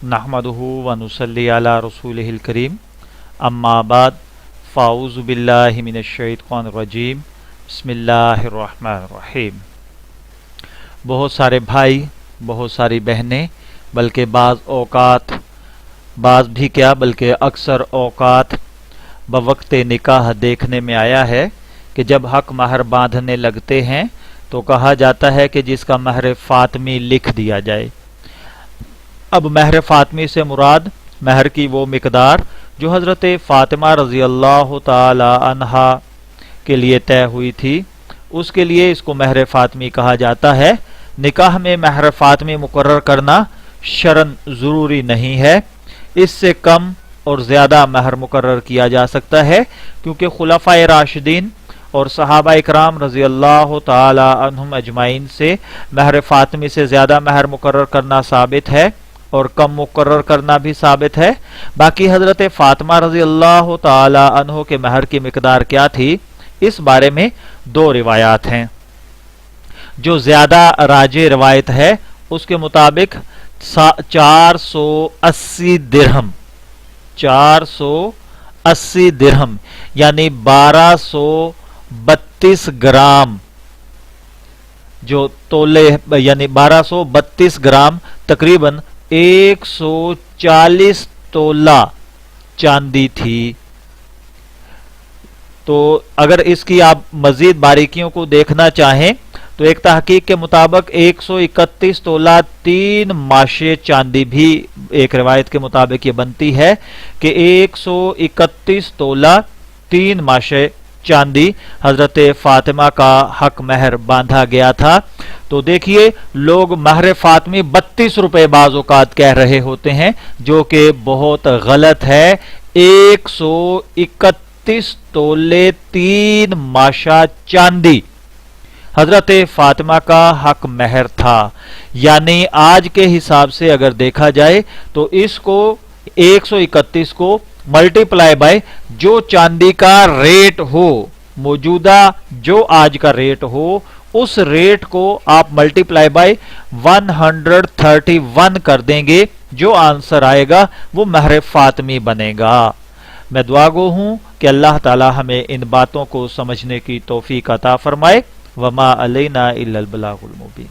नहमदुहु व नुसल्ली अला रसूलिहिल करीम अम्मा बाद फ़ाऊज़ु बिल्लाहि मिनश्शैतानिर रजीम बिस्मिल्लाहिर रहमानिर रहीम। बहुत सारे भाई, बहुत सारी बहनें, बल्कि बाज़ भी क्या बल्कि अक्सर औकात बवक्त निकाह देखने में आया है कि जब हक महर बांधने लगते हैं तो कहा जाता है कि जिसका महर फ़ातिमी लिख दिया जाए। अब महर फ़ातिमी से मुराद महर की वो मिकदार जो हज़रत फ़ातिमा रज़ी अल्लाह ताला अन्हा के लिए तय हुई थी, उसके लिए इसको महर फ़ातिमी कहा जाता है। निकाह में महर फ़ातिमी मुकर्रर करना शरन ज़रूरी नहीं है, इससे कम और ज़्यादा महर मुकर्रर किया जा सकता है, क्योंकि खुलफ़ाए राशिदीन और सहाबा इकराम रज़ी अल्लाह ताला अन्हुम अजमाइन से महर फ़ातिमी से ज़्यादा महर मुकर्रर करना साबित है और कम मुकर्रर करना भी साबित है। बाकी हज़रत फ़ातिमा रज़ी अल्लाह ताला अन्हो के महर की मिकदार क्या थी, इस बारे में दो रिवायात हैं। जो ज़्यादा राजे रिवायत है उसके मुताबिक 480 दिरहम 480 दिरहम यानी 1232 ग्राम, जो तोले यानी 1232 ग्राम तकरीबन 140 तोला चांदी थी। तो अगर इसकी आप मजीद बारीकियों को देखना चाहें तो एक तहकीक के मुताबिक 131 तोला 3 माशे चांदी भी एक रिवायत के मुताबिक ये बनती है कि 131 तोला 3 माशे चांदी हजरत फातिमा का हक महर बांधा गया था। तो देखिए, लोग महर फातिमी 32 रुपए बाज़ औक़ात कह रहे होते हैं, जो कि बहुत गलत है। 131 तोले 3 माशा चांदी हजरत फातिमा का हक महर था। यानी आज के हिसाब से अगर देखा जाए तो इसको 131 को मल्टीप्लाई बाय जो चांदी का रेट हो, मौजूदा जो आज का रेट हो, उस रेट को आप मल्टीप्लाई बाय 131 कर देंगे, जो आंसर आएगा वो महर फातिमी बनेगा। मैं दुआ गो हूं कि अल्लाह ताला हमें इन बातों को समझने की तौफीक अता फरमाए। वमा अलैना इल्लल बलागुल मुबीन।